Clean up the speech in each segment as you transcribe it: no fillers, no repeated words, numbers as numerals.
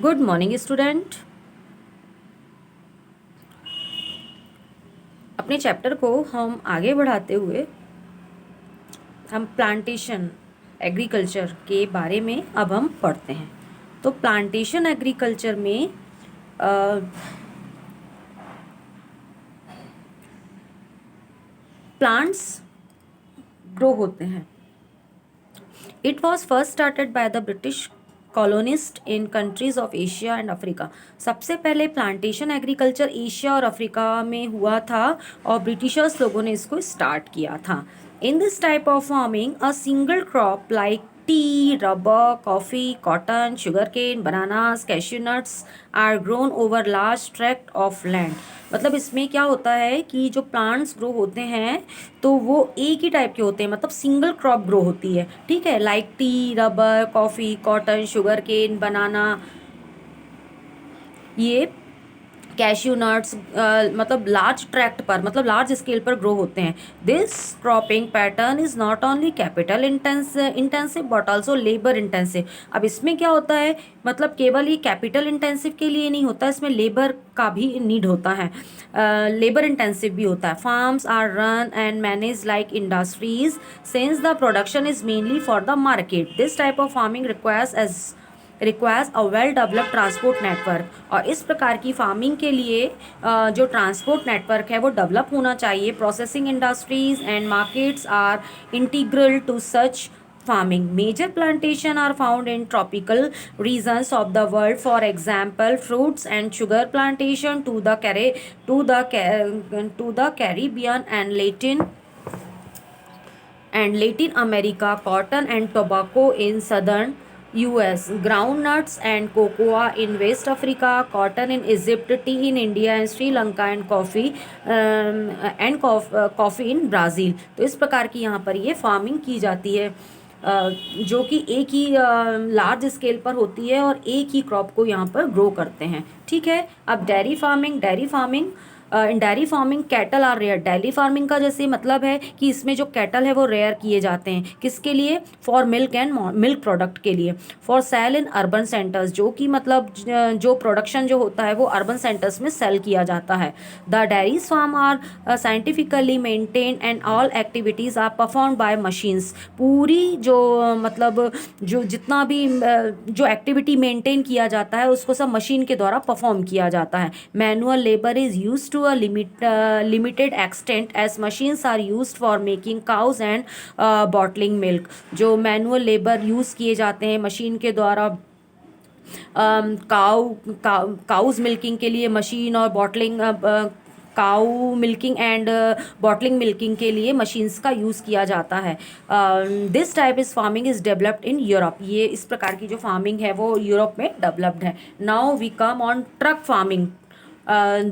Good morning student. अपने chapter को हम आगे बढ़ाते हुए हम प्लांटेशन एग्रीकल्चर के बारे में अब हम पढ़ते हैं। तो प्लांटेशन एग्रीकल्चर में प्लांट्स ग्रो होते हैं। It was first started by the British colonist in countries of Asia and Africa. सबसे पहले प्लांटेशन एग्रीकल्चर एशिया और अफ्रीका में हुआ था और ब्रिटिशर्स लोगों ने इसको स्टार्ट किया था। In this type of farming a single crop like tea, rubber, coffee, cotton, sugar cane, bananas, cashew nuts are grown over large tract of land. मतलब इसमें क्या होता है कि जो प्लांट्स ग्रो होते हैं तो वो एक ही टाइप के होते हैं, मतलब सिंगल क्रॉप ग्रो होती है। ठीक है, like tea, rubber, coffee, cotton, sugar cane, banana, ये कैश्यू नट्स मतलब लार्ज ट्रैक्ट पर, मतलब लार्ज स्केल पर ग्रो होते हैं। This cropping pattern is not only capital intensive but also labour intensive. अब इसमें क्या होता है, मतलब केवल ये कैपिटल इंटेंसिव के लिए नहीं होता, इसमें लेबर का भी नीड होता है, लेबर इंटेंसिव भी होता है। Farms are run and manage like industries since the production is mainly for the market. This type of farming requires a well developed transport network. और इस प्रकार की फार्मिंग के लिए जो ट्रांसपोर्ट नेटवर्क है वो डेवलप होना चाहिए। Processing industries and markets are integral to such farming. Major plantation are found in tropical regions of the world. For example, fruits and sugar plantation to the Caribbean and Latin America, cotton and tobacco in southern US, groundnuts and cocoa in West Africa, cotton in Egypt, tea in India and Sri Lanka and coffee in Brazil. तो इस प्रकार की यहाँ पर ये farming की जाती है जो कि एक ही लार्ज स्केल पर होती है और एक ही क्रॉप को यहाँ पर ग्रो करते हैं। ठीक है, अब dairy farming in dairy farming cattle are rare. Dairy farming का जैसे मतलब है कि इसमें जो कैटल है वो रेयर किए जाते हैं। किसके लिए? For milk and milk product के लिए। For sale in urban centres, जो कि मतलब जो प्रोडक्शन जो होता है वो अर्बन सेंटर्स में सेल किया जाता है। The dairies farm are scientifically maintain and all activities are perform by machines. पूरी जो मतलब जो जितना भी जो एक्टिविटी मेंटेन किया जाता है उसको सब मशीन के द्वारा परफॉर्म किया जाता है। Manual labour is use to a limited extent as machines are used for making cows and bottling milk। जो मैनुअल लेबर यूज़ किए जाते हैं मशीन के द्वारा काउज मिल्किंग के लिए मशीन और bottling cow milking and bottling milking के लिए मशीन्स का यूज़ किया जाता है। This type is farming is developed in Europe. ये इस प्रकार की जो फार्मिंग है वो यूरोप में डेवलप्ड है। Now we come on truck farming.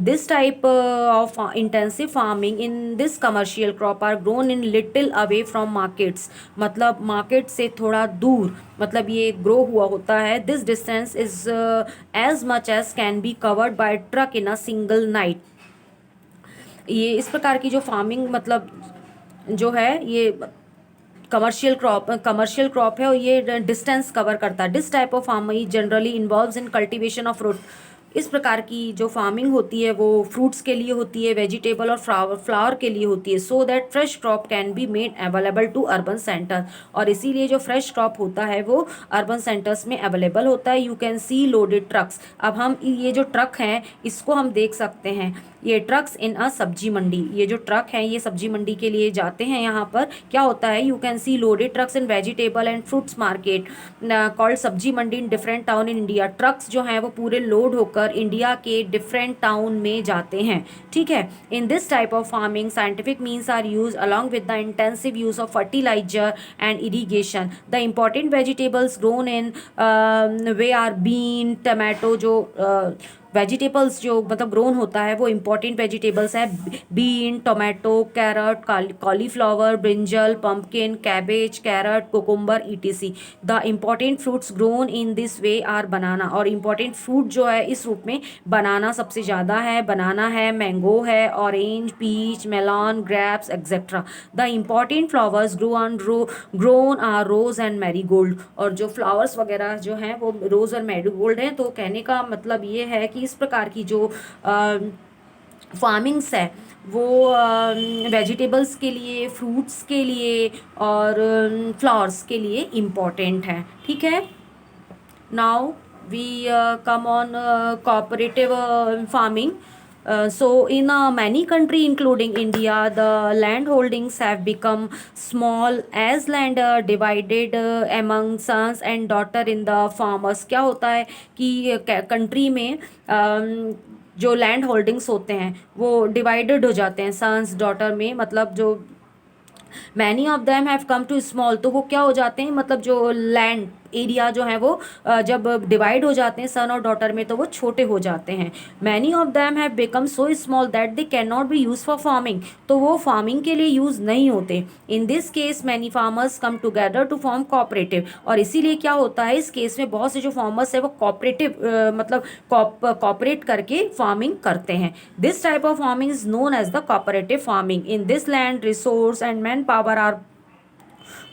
This type of intensive farming in this commercial crop are grown in little away from markets। मतलब मार्केट से थोड़ा दूर, मतलब ये ग्रो हुआ होता है। This distance is as much as can be covered by truck in a single night. ये इस प्रकार की जो फार्मिंग मतलब जो है ये कमर्शियल क्रॉप है और ये डिस्टेंस कवर करता है। This type of farming generally involves in cultivation of fruit. इस प्रकार की जो फार्मिंग होती है वो फ्रूट्स के लिए होती है, वेजिटेबल और फ्लावर के लिए होती है, so that fresh crop can be made available to urban centre. और इसीलिए जो फ्रेश क्रॉप होता है वो अर्बन सेंटर्स में अवेलेबल होता है। You can see loaded trucks. अब हम ये जो ट्रक हैं इसको हम देख सकते हैं, ये ट्रक्स इन अ सब्जी मंडी। ये जो ट्रक हैं ये सब्जी मंडी के लिए जाते हैं। यहाँ पर क्या होता है, you can see loaded trucks in vegetable and fruits market called sabzi mandi in different town in India. Trucks जो हैं वो पूरे लोड होकर इंडिया के डिफरेंट टाउन में जाते हैं। ठीक है, in this type of farming scientific means are use along with the intensive use of fertiliser and irrigation. The important vegetables grown in way are bean, tomato जो vegetables जो मतलब grown होता है वो इम्पॉर्टेंट वेजिटेबल्स है bean, tomato, carrot, cauliflower, brinjal, pumpkin, cabbage, carrot, cucumber, etc. The important fruits grown in this way are banana, और important fruit जो है इस रूप में बनाना सबसे ज़्यादा है। बनाना है, मैंगो है, orange, peach, melon, grapes etcetera. The important flowers grown are rose and marigold. और जो फ्लावर्स वगैरह जो हैं वो रोज और मैरीगोल्ड हैं। तो कहने का मतलब ये है कि इस प्रकार की जो फार्मिंग्स है वो वेजिटेबल्स के लिए, फ्रूट्स के लिए और फ्लावर्स के लिए इम्पॉर्टेंट है। ठीक है। Now we come on cooperative farming. So in many country including India, the land holdings have become small as land divided among sons and daughter in the farmers. क्या होता है कि कंट्री में जो लैंड होल्डिंग्स होते हैं वो divided हो जाते हैं सन्स डॉटर में, मतलब जो many of them have come to small, तो वो क्या हो जाते हैं, मतलब जो लैंड एरिया जो है वो जब डिवाइड हो जाते हैं सन और डॉटर में तो वो छोटे हो जाते हैं। Many of them have become so small that they can not be use for farming, तो वो फार्मिंग के लिए यूज़ नहीं होते। In this case many farmers come together to form cooperative, और इसीलिए क्या होता है इस केस में बहुत से जो फार्मर्स है वो कोऑपरेटिव मतलब कोऑपरेट करके फार्मिंग करते हैं। This type of farming is known as the cooperative farming. In this land resource and man power are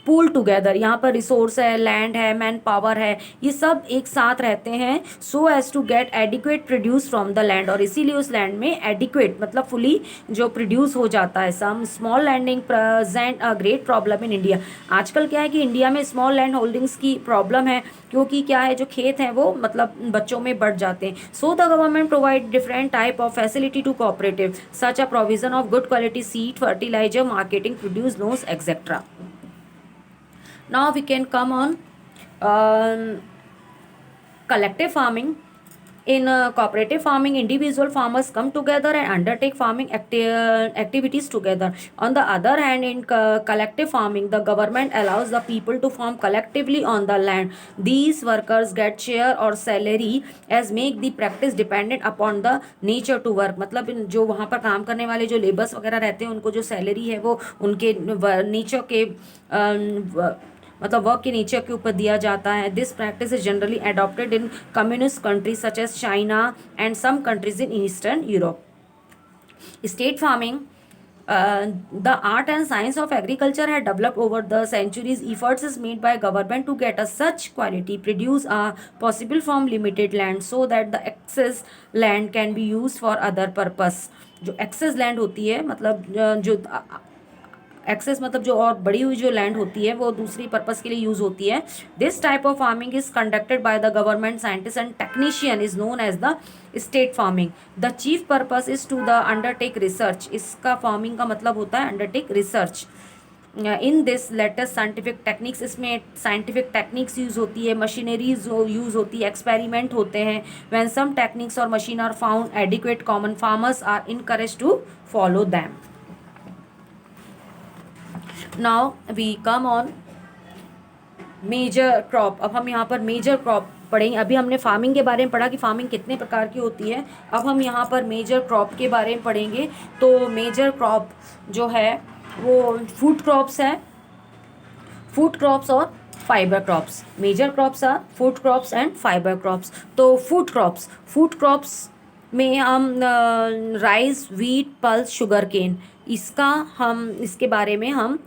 pool together. यहाँ पर रिसोर्स है, लैंड है, मैन पावर है, ये सब एक साथ रहते हैं so as to get adequate produce from the land, और इसीलिए उस लैंड में एडिक्वेट मतलब फुली जो प्रोड्यूस हो जाता है। Some small landing present a great problem in India. आजकल क्या है कि इंडिया में स्मॉल लैंड होल्डिंग्स की प्रॉब्लम है, क्योंकि क्या है जो खेत हैं वो मतलब बच्चों में बढ़ जाते हैं। So the government provide different type of facility to cooperative such a provision of good quality seed, fertiliser, marketing, produce loans etcetera. Now we can come on collective farming. In cooperative farming, individual farmers come together and undertake farming activities together. On the other hand, in collective farming, the government allows the people to farm collectively on the land. These workers get share or salary as make the practice dependent upon the nature to work. मतलब जो वहाँ पर काम करने वाले जो labours वगैरह रहते हैं उनको जो सैलरी है वो उनके नेचर के मतलब वर्क के नेचर के ऊपर दिया जाता है। This practice is generally adopted in communist countries such as China and some countries in eastern Europe. State farming, the art and science of agriculture had developed over the centuries. Efforts is made by government to get a such quality produce are possible from limited land so that the excess land can be used for other purpose. जो excess land होती है मतलब जो access मतलब जो और बड़ी हुई जो लैंड होती है वो दूसरी पर्पस के लिए यूज होती है। This type of farming is conducted by the government scientist and technician is known as the state farming. The chief purpose is to the undertake research. इसका फार्मिंग का मतलब होता है undertake research. In this latest scientific techniques, इसमें scientific techniques use होती है, machineries use होती है, एक्सपेरिमेंट होते हैं। व्हेन सम टेक्निक्स और machine are found adequate, common farmers are encourage to follow them. Now we come on major crop. अब हम यहाँ पर मेजर क्रॉप पढ़ेंगे। अभी हमने फार्मिंग के बारे में पढ़ा कि फार्मिंग कितने प्रकार की होती है, अब हम यहाँ पर मेजर क्रॉप के बारे में पढ़ेंगे। तो मेजर क्रॉप जो है वो फूड क्रॉप्स है, फूड क्रॉप्स और fibre crops. Major crops are food crops and fibre crops. तो फूड क्रॉप्स में हम rice, wheat, pulse, sugar cane, इसके बारे में हम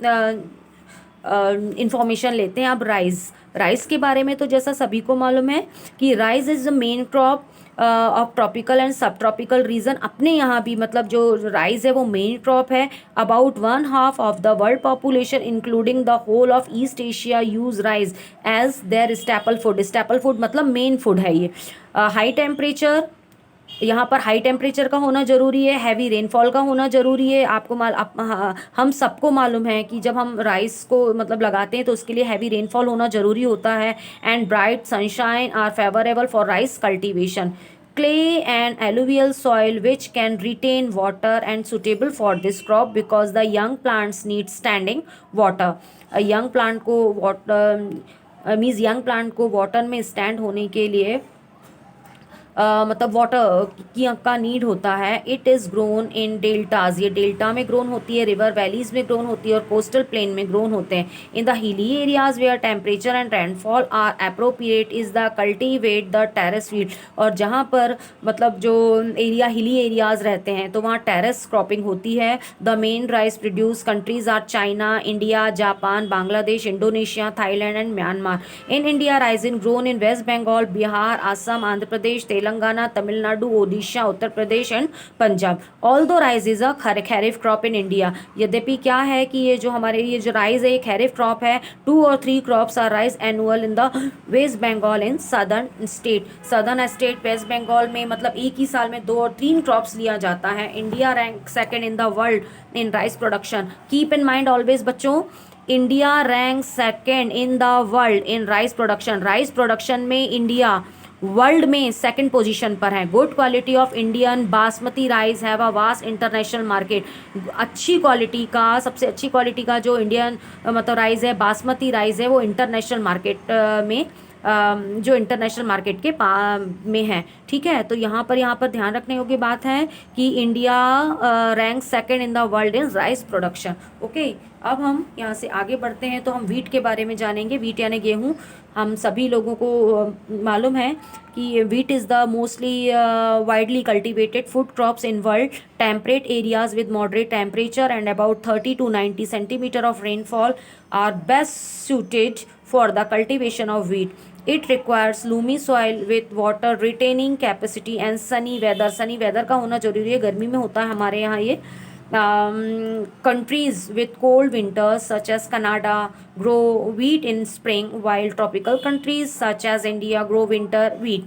इंफॉर्मेशन लेते हैं। अब राइस के बारे में तो जैसा सभी को मालूम है कि rice is the main crop of tropical and subtropical region. अपने यहाँ भी मतलब जो राइस है वो मेन क्रॉप है। About 1/2 of the world population including the whole of East Asia use rice as their staple food. Staple food मतलब main food है ये। हाई टेम्परेचर, यहाँ पर हाई टेम्परेचर का होना ज़रूरी है, हैवी रेनफॉल का होना ज़रूरी है। हम सबको मालूम है कि जब हम राइस को मतलब लगाते हैं तो उसके लिए हैवी रेनफॉल होना ज़रूरी होता है। And bright sunshine are favourable for rice cultivation. Clay and alluvial soil which can retain water and suitable for this crop because the young plants need standing water. Young plant को water में stand होने के लिए मतलब water की का need होता है। It is grown in deltas, ये डेल्टा में ग्रोन होती है, रिवर वैलीज में ग्रोन होती है और कोस्टल प्लेन में ग्रोन होते हैं। In the hilly areas where temperature and rainfall are appropriate is the cultivate the terrace field, और जहाँ पर मतलब जो एरिया हिली एरियाज रहते हैं तो वहाँ टेरेस क्रॉपिंग होती है। The main rice produce countries are China, India, Japan, Bangladesh, Indonesia, Thailand and Myanmar. In India rice in grown in West Bengal, Bihar, Assam, Andhra Pradesh, Telangana, Tamil Nadu, Odisha, Uttar Pradesh and Punjab. Although rice is a kharif crop in India, यद्यपि क्या है कि ये जो हमारे ये जो राइस है ये खरीफ क्रॉप है। 2 or 3 crops are rice annual in the West Bengal in southern state, southern state West Bengal में मतलब एक ही साल में 2 और 3 क्रॉप्स लिया जाता है। India rank second in the world in rice production. Keep in mind always बच्चों, India rank second in the world in rice production. Rice production में इंडिया वर्ल्ड में सेकंड पोजीशन पर है। Good quality of Indian basmati rice have a vast international market. अच्छी quality का, सबसे अच्छी quality का जो इंडियन मतलब राइस है, बासमती राइस है, वो इंटरनेशनल मार्केट में जो इंटरनेशनल मार्केट के में है। ठीक है, तो यहाँ पर ध्यान रखने योग्य बात है कि India rank second in the world in rice production. Okay, अब हम यहाँ से आगे बढ़ते हैं तो हम वीट के बारे में जानेंगे। वीट यानी गेहूँ। हम सभी लोगों को मालूम है कि wheat is the mostly widely cultivated food crops in world. Temperate areas with moderate temperature and about 30 to 90 centimetre of rainfall are best suited for the cultivation of wheat. It requires loamy soil with water retaining capacity and sunny weather. sunny weather का होना जरूरी है, गर्मी में होता है हमारे यहाँ ये। Countries with cold winters such as Canada grow wheat in spring, while tropical countries such as India grow winter wheat.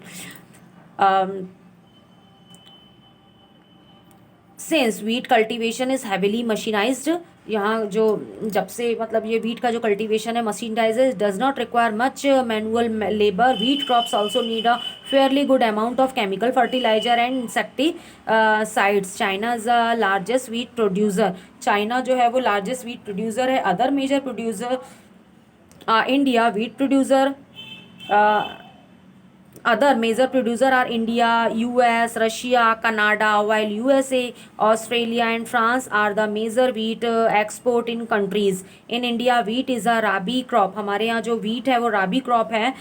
Since wheat cultivation is heavily machinized, यहाँ जो जब से मतलब ये वीट का जो कल्टीवेशन है mechanised does not require much manual labour. Wheat crops also need a fairly good amount of chemical fertiliser and insecticides. China is a largest wheat producer. China जो है वो लार्जेस्ट वीट प्रोड्यूसर है। Other major producer India wheat producer. Other major producer are India, US, Russia, Canada, while USA, Australia and France are the major wheat export in countries. In India, wheat is a rabi crop. हमारे यहाँ जो wheat है वो rabi crop है,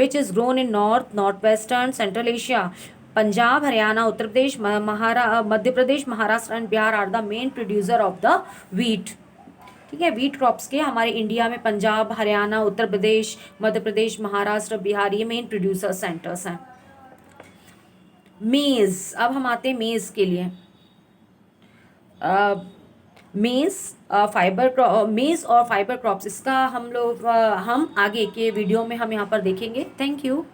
which is grown in North, Northwestern, Central Asia. Punjab, Haryana, Uttar Pradesh, Madhya Pradesh, Maharashtra and Bihar are the main producer of the wheat. ठीक है, wheat crops के हमारे इंडिया में पंजाब, हरियाणा, उत्तर प्रदेश, मध्य प्रदेश, महाराष्ट्र, बिहार ये मेन प्रोड्यूसर सेंटर्स हैं। मेज, अब हम आते हैं मेज के लिए। मेज मेज और फाइबर क्रॉप्स, इसका हम लोग हम आगे के वीडियो में हम यहाँ पर देखेंगे। Thank you.